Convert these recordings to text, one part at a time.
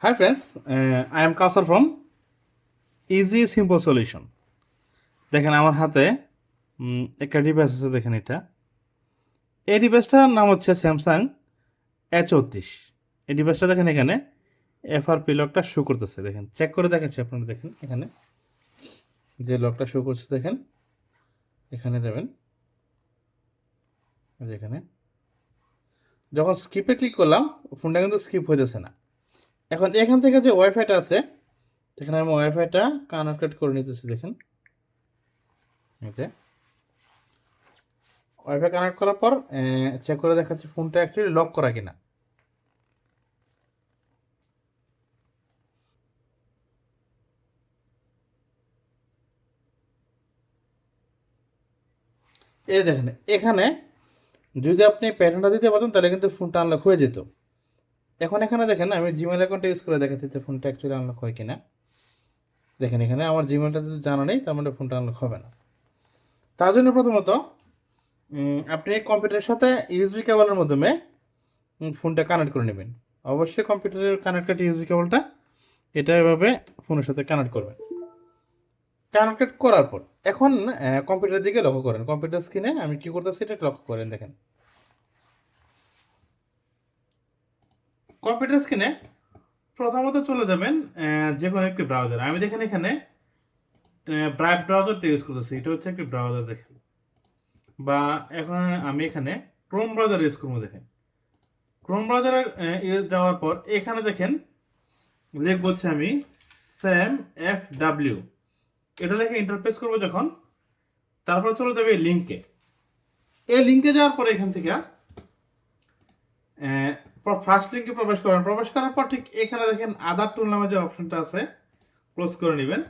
Hi friends, I am Kausar from Easy Simple Solution. দেখেন আমার হাতে একটা ডিভাইস আছে, দেখেন এটা। এই ডিভাইসটার নাম হচ্ছে স্যামসাং A34। এই ডিভাইসটা দেখেন এখানে এফআরপি লকটা শো করতেছে, দেখেন চেক করে দেখাচ্ছি আপনারা। দেখেন এখানে যে লকটা শো করছে, দেখেন এখানে যাবেন, যেখানে যখন স্কিপে ক্লিক করলাম ফোনটা কিন্তু স্কিপ হয়ে যাচ্ছে না। এখন এখান থেকে যে ওয়াইফাইটা আছে, এখানে আমি ওয়াইফাইটা কানেক্টেড করে নিতেছি। দেখেন এটা ওয়াইফাই কানেক্ট করার পর চেক করে দেখাচ্ছি ফোনটা অ্যাকচুয়ালি লক করা কিনা। এই দেখেন এখানে যদি আপনি প্যাটার্নটা দিতে পারতেন তাহলে কিন্তু ফোনটা আনলক হয়ে যেত। এখন এখানে দেখেন আমি জিমেল অ্যাকাউন্টটা ইউজ করে দেখাচ্ছি যে ফোনটা অ্যাকচুয়ালি আনলক হয় কিনা। দেখেন এখানে আমার জিমেলটা যদি জানা নেই তার মানে ফোনটা আনলক হবে না। তার জন্য প্রথমত আপনি কম্পিউটারের সাথে ইউএসবি কেবলের মাধ্যমে ফোনটা কানেক্ট করে নেবেন। অবশ্যই কম্পিউটারের কানেক্টেড ইউএসবি কেবলটা এটা এভাবে ফোনের সাথে কানেক্ট করবেন। কানেক্টেড করার পর এখন কম্পিউটারের দিকে লক্ষ্য করেন। কম্পিউটার স্ক্রিনে আমি কি করতেছি এটা লক্ষ্য করেন। দেখেন কম্পিউটার স্ক্রিনে প্রথমত চলে যাবেন যে কোনো একটি ব্রাউজার। আমি দেখেন এখানে ব্রাইট ব্রাউজারটা ইউজ করতেছি, এটা হচ্ছে একটি ব্রাউজার। দেখেন বা এখন আমি এখানে ক্রোম ব্রাউজার ইউজ করবো। দেখেন ক্রোম ব্রাউজারের যাওয়ার পর এখানে দেখেন লিখবো হচ্ছে আমি স্যাম FW, এটা লিখে ইন্টারফেস করবো যখন, তারপর চলে যাবে লিঙ্কে। এই লিঙ্কে যাওয়ার পর এখান থেকে ফার্স্ট লিঙ্কে প্রবেশ করবেন। প্রবেশ করার পর ঠিক এখানে দেখেন আদার টুল নামে যে অপশনটা আছে ক্লোজ করে নেবেন।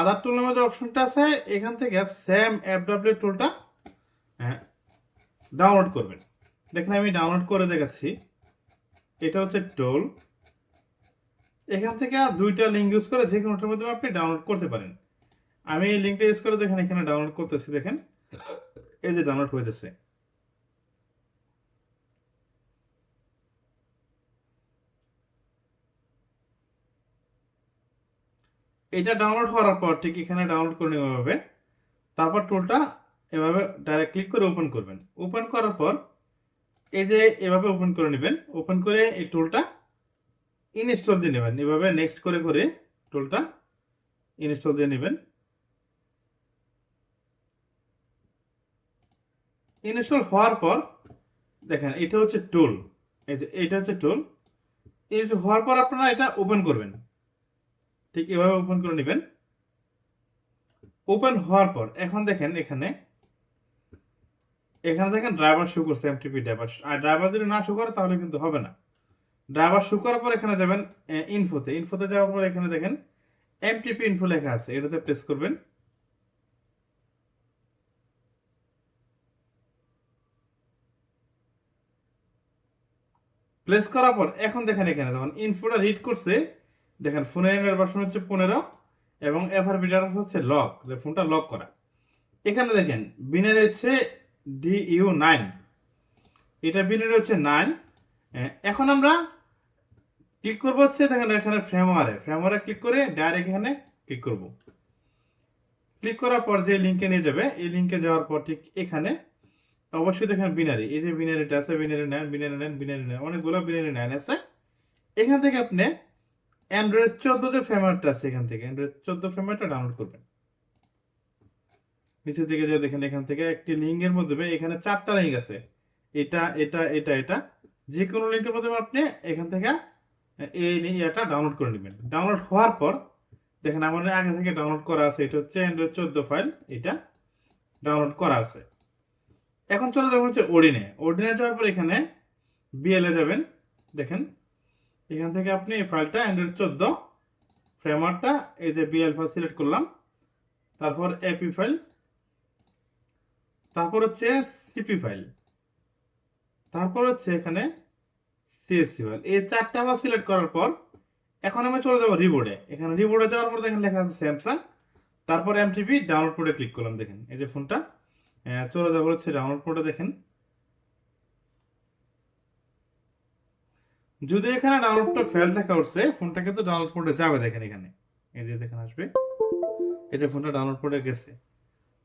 আদার টুল নামে যে অপশনটা আছে এখান থেকে স্যাম FW টুলটা ডাউনলোড করবেন। দেখেন আমি ডাউনলোড করে দেখাচ্ছি। এটা হচ্ছে টুল। এখান থেকে দুইটা লিঙ্ক ইউজ করে যে কোনোটার মধ্যে আপনি ডাউনলোড করতে পারেন। আমি এই লিঙ্কটা ইউজ করে দেখেন এখানে ডাউনলোড করতেছি। দেখেন এই যে ডাউনলোড হইতেছে। এটা ডাউনলোড হওয়ার পর ঠিক এখানে ডাউনলোড করে নেওয়া হবে। তারপর টুলটা এভাবে ডাইরেক্ট ক্লিক করে ওপেন করবেন। ওপেন করার পর এই যে এভাবে ওপেন করে নেবেন। ওপেন করে এই টুলটা ইনস্টল দিয়ে নেবেন। এভাবে নেক্সট করে করে টুলটা ইনস্টল দিয়ে নেবেন। ইনস্টল হওয়ার পর দেখেন এটা হচ্ছে টুল, এই যে এটা হচ্ছে টুল। ইনস্টল হওয়ার পর আপনারা এটা ওপেন করবেন। ঠিক এভাবে ওপেন করে নেবেন। ওপেন হওয়ার পর এখন দেখেন এখানে দেখেন ড্রাইভার শো করছে, এমটিপি ড্রাইভার। আর ড্রাইভার যদি না শো করে তাহলে কিন্তু হবে না। ড্রাইভার শো করার পর এখানে যাবেন ইনফোতে। ইনফোতে যাওয়ার পর এখানে দেখেন এমটিপি ইনফো লেখা আছে, এটাতে প্রেস করবেন। প্লেস করার পর এখন দেখেন এখানে যখন ইনফোটা রিড করছে, দেখেন ফোনের ভার্সন হচ্ছে 15 এবং এফআরপি ডাটা হচ্ছে লক, যে ফোনটা লক করা। এখানে দেখেন বিনারি হচ্ছে DU9, এটা বিনারি হচ্ছে 9। এখন আমরা ক্লিক করবো হচ্ছে দেখেন এখানে ফ্রেমওয়ারে ক্লিক করে ডাইরেক্ট এখানে ক্লিক করব। ক্লিক করার পর যে লিঙ্কে নিয়ে যাবে, এই লিঙ্কে যাওয়ার পর ঠিক এখানে অবশ্যই দেখেন বিনারি, এই যে বিনারিটা আছে, বিনারি 9 অনেকগুলো বিনারি 9 আছে। এখান থেকে আপনি অ্যান্ড্রয়েড 14 যে ফ্রেমওয়ারটা আছে, এখান থেকে অ্যান্ড্রয়েড 14 ফ্রেমওয়ারটা ডাউনলোড করবেন। নিচের দিকে যে দেখেন এখান থেকে একটি লিঙ্কের মধ্যে এখানে 4টা লিঙ্ক আছে, এটা এটা এটা এটা, যে কোনো লিঙ্কের মধ্যে আপনি এখান থেকে এই এটা ডাউনলোড করে নেবেন। ডাউনলোড হওয়ার পর দেখেন আমার আগে থেকে ডাউনলোড করা আছে, এটা হচ্ছে অ্যান্ড্রয়েড 14 ফাইল, এটা ডাউনলোড করা আছে। এখন চলে যাবেন হচ্ছে ওডিনে যাওয়ার পর এখানে বিএলএ যাবেন। দেখেন এখান থেকে আপনি এই ফাইলটা অ্যান্ড্রয়েড 14 ফ্রেমওয়ার্কটা এই যে বিএল ফাইল সিলেক্ট করলাম, তারপর এপি ফাইল, তারপর হচ্ছে সিপি ফাইল, তারপর হচ্ছে এখানে সিএসসি ফাইল। এই 4টা আবার সিলেক্ট করার পর এখন আমি চলে যাবো রিবোর্ডে। এখানে রিবোর্ডে যাওয়ার পর দেখেন লেখা আছে স্যামসাং, তারপর এমটিপি ডাউনলোড মোডে ক্লিক করলাম। দেখেন এই যে ফোনটা চলে যাবো হচ্ছে ডাউনলোড মোডে। দেখেন যদি এখানে ডাউনলোডটা ফেল লেখা উঠছে, ফোনটা কিন্তু ডাউনলোড মোডে যাবে। দেখেন এখানে, এই যে দেখেন আসবে, এই যে ফোনটা ডাউনলোড মোডে গেছে।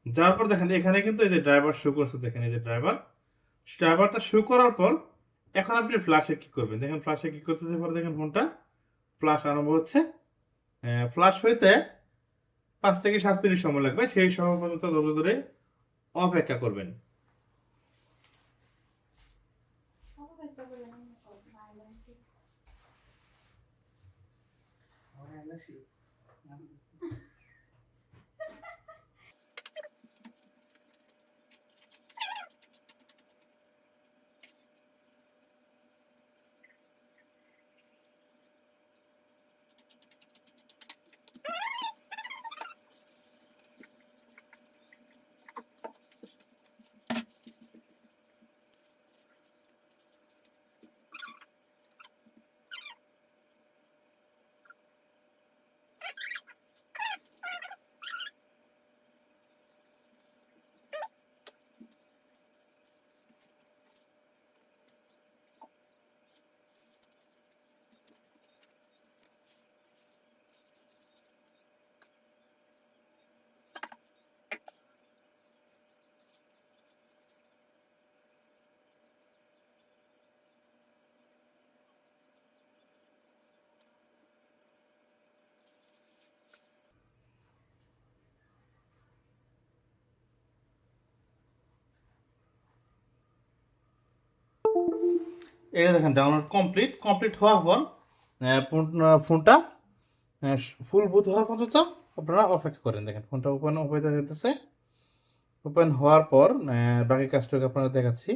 যাওয়ার পর দেখেন এখানে কিন্তু এই যে ড্রাইভার শো করছে, দেখেন এই যে ড্রাইভারটা শো করার পর এখন আপনি ফ্ল্যাশে কি করবেন, দেখেন ফ্ল্যাশে কি করতেছে পরে দেখেন ফোনটা ফ্ল্যাশ আরম্ভ হচ্ছে। ফ্ল্যাশ হইতে 5 থেকে 7 মিনিট সময় লাগবে, সেই সময় পর্যন্ত ধৈর্য ধরে অপেক্ষা করবেন। এই যে দেখেন ডাউনলোড কমপ্লিট হওয়ার পর ফোনটা ফুল বুট হওয়া পর্যন্ত আপনারা অপেক্ষা করেন। দেখেন ফোনটা ওপেন হয়ে যেতেছে। ওপেন হওয়ার পর বাকি কাজটাকে আপনারা দেখাচ্ছি।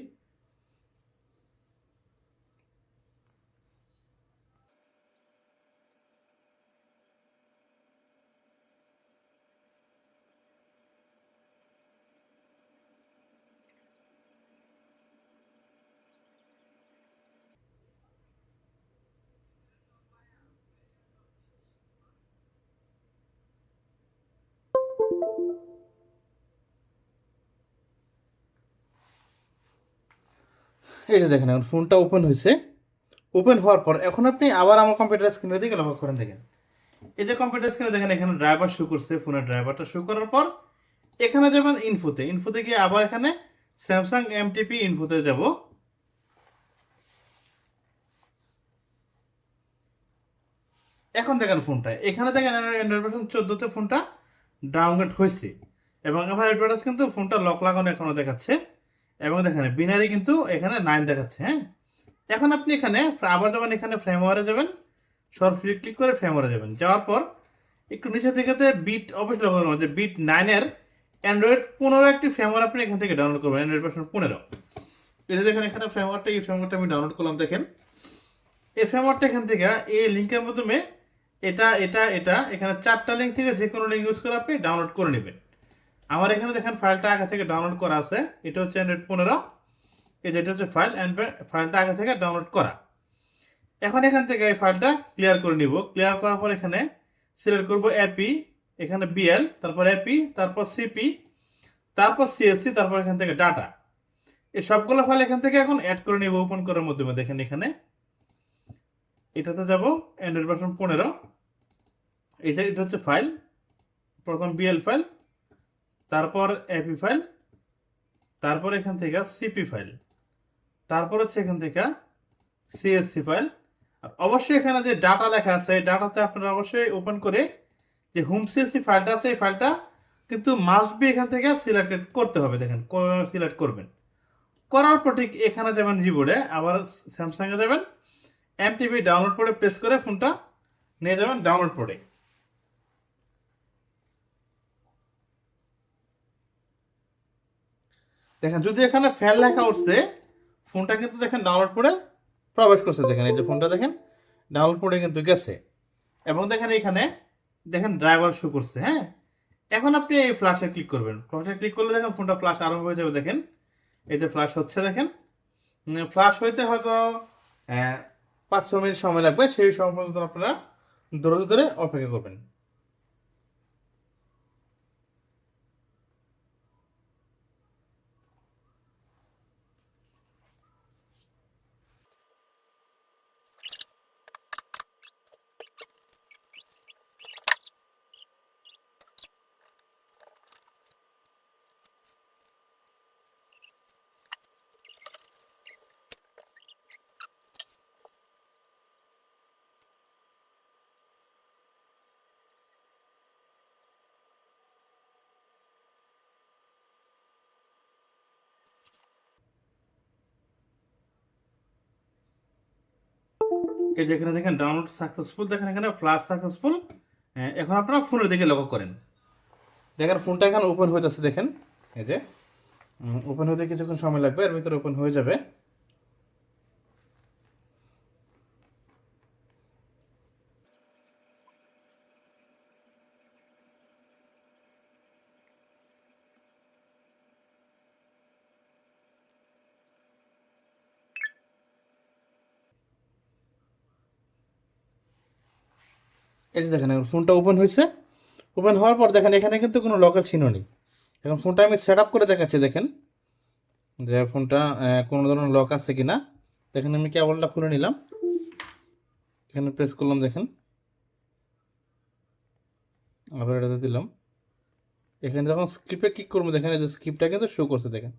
এই যে দেখেন এখন ফোনটা ওপেন হয়েছে। ওপেন হওয়ার পর এখন আপনি আবার আমার কম্পিউটার স্ক্রিনের দিকে লক্ষ্য করেন। দেখেন এই যে কম্পিউটার স্ক্রিনে দেখেন এখানে ড্রাইভার শো করছে, ফোনের ড্রাইভারটা শো করার পর এখানে যাবেন ইনফোতে গিয়ে আবার এখানে স্যামসাং এমটিপি ইনফোতে যাব। এখন দেখেন ফোনটা এখানে দেখেন অ্যান্ড্রয়েড ভার্সন 14 ফোনটা ডাউনলোড হয়েছে এবং আমার অ্যাডভার্টাইজ কিন্তু ফোনটা লক লাগানো এখনো দেখাচ্ছে এবং দেখেন বিনারি কিন্তু এখানে 9 দেখাচ্ছে। হ্যাঁ, এখন আপনি এখানে আবার যখন এখানে ফ্রেমওয়ারে যাবেন, সরাসরি ক্লিক করে ফ্রেমওয়ারে যাবেন। যাওয়ার পর একটু নিচে থেকে বিট অবশ্যই লক্ষ্য করবেন যে বিট 9-এর অ্যান্ড্রয়েড 15 একটি ফ্রেমওয়ার আপনি এখান থেকে ডাউনলোড করবেন, অ্যান্ড্রয়েড ভার্সন 15। এই যে দেখেন এখানে ফ্রেমওয়ারটা, এই ফ্রেমওয়ারটা আমি ডাউনলোড করলাম। দেখেন এই ফ্রেমওয়ারটা এখান থেকে এই লিঙ্কের মাধ্যমে এটা এখানে 4টা লিঙ্ক থেকে যে কোনো লিঙ্ক ইউজ করে আপনি ডাউনলোড করে নেবেন। আমার এখানে দেখেন ফাইলটা আগে থেকে ডাউনলোড করা আছে, এটা হচ্ছে অ্যান্ড্রয়েড 15। এই যেটা হচ্ছে ফাইলটা আগে থেকে ডাউনলোড করা। এখন এখান থেকে এই ফাইলটা ক্লিয়ার করে নিব। ক্লিয়ার করার পর এখানে সিলেক্ট করব এপি, এখানে বিএল, তারপর এপি, তারপর সিপি, তারপর সিএসসি, তারপর এখান থেকে ডাটা। এই সবগুলো ফাইল এখান থেকে এখন অ্যাড করে নিব ওপেন করার মাধ্যমে। দেখেন এখানে এটাতে যাব অ্যান্ড্রয়েড ভার্সন 15। এটা হচ্ছে ফাইল, প্রথম বিএল ফাইল, তারপর এপি ফাইল, তারপর এখান থেকে সিপি ফাইল, তারপর হচ্ছে এখান থেকে সিএসসি ফাইল। আর অবশ্যই এখানে যে ডাটা লেখা আছে ডাটাতে আপনারা অবশ্যই ওপেন করে যে হোম সিএসসি ফাইলটা আছে এই ফাইলটা কিন্তু মাস্ট বি এখান থেকে সিলেক্টেড করতে হবে। দেখেন সিলেক্ট করবেন, করার পর ঠিক এখানে যাবেন জিবোর্ডে, আবার স্যামসাংয়ে যাবেন, এমটিবি ডাউনলোড করে প্রেস করে ফোনটা নিয়ে যাবেন ডাউনলোড করে। দেখেন যদি এখানে ফ্যান লেখা উঠছে, ফোনটা কিন্তু দেখেন ডাউনলোড করে প্রবেশ করছে। দেখেন এই যে ফোনটা দেখেন ডাউনলোড করে কিন্তু গেছে এবং দেখেন এখানে দেখেন ড্রাইভার শো করছে। হ্যাঁ, এখন আপনি এই ফ্ল্যাশে ক্লিক করবেন। ফ্ল্যাশে ক্লিক করলে দেখেন ফোনটা ফ্ল্যাশ আরম্ভ হয়ে যাবে। দেখেন এই যে ফ্ল্যাশ হচ্ছে, দেখেন ফ্ল্যাশ হইতে হয়তো 5-6 মিনিট সময় লাগবে, সেই সময় পর্যন্ত আপনারা ধৈর্য ধরে অপেক্ষা করবেন। এই যে এখানে দেখেন ডাউনলোড সাকসেসফুল, দেখেন এখানে ফ্লাশ সাকসেসফুল। এখন আপনারা ফোনের দিকে লক্ষ্য করেন, দেখেন ফোনটা এখানে ওপেন হইতেছে, দেখেন এই যে ওপেন হতে কিছুক্ষণ সময় লাগবে, এর ভিতরে ওপেন হয়ে যাবে। এই যে দেখেন এখন ফোনটা ওপেন হয়েছে। ওপেন হওয়ার পর দেখেন এখানে কিন্তু কোনো লকের চিহ্ন নেই। এখন ফোনটা আমি সেট আপ করে দেখাচ্ছি, দেখেন যে ফোনটা কোনো ধরনের লক আছে কি না। দেখেন আমি কেবলটা খুলে নিলাম, এখানে প্রেস করলাম, দেখেন আবার এটাতে দিলাম। এখানে যখন স্কিপে ক্লিক করবো দেখেন এই যে স্কিপটা কিন্তু শো করছে, দেখেন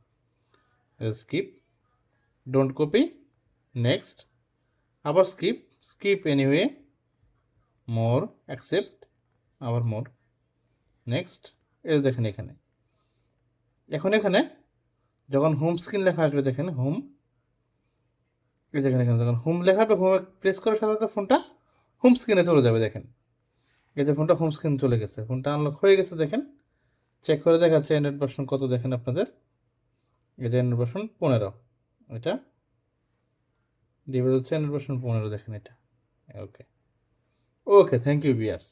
স্কিপ, ডোন্ট কপি, নেক্সট, আবার স্কিপ, স্কিপ এনিওয়ে, মোর, অ্যাকসেপ্ট, আবার মোর, নেক্সট। এই দেখেন এখানে এখন এখানে যখন হোম স্ক্রিন লেখা আসবে, দেখেন হোম, এই দেখেন এখানে যখন হোম লেখা হবে, হোমে প্রেস করার সাথে সাথে ফোনটা হোম স্ক্রিনে চলে যাবে। দেখেন এই যে ফোনটা হোম স্ক্রিন চলে গেছে, ফোনটা আনলক হয়ে গেছে। দেখেন চেক করে দেখাচ্ছে অ্যান্ড্রয়েড ভার্সন কত, দেখেন আপনাদের এই যে অ্যান্ড্রয়েড ভার্সন 15, এটা ডিভাইস হচ্ছে অ্যান্ড্রয়েড ভার্সন 15, দেখেন এটা। ওকে ওকে, থ্যাংক ইউ ভিউয়ার্স।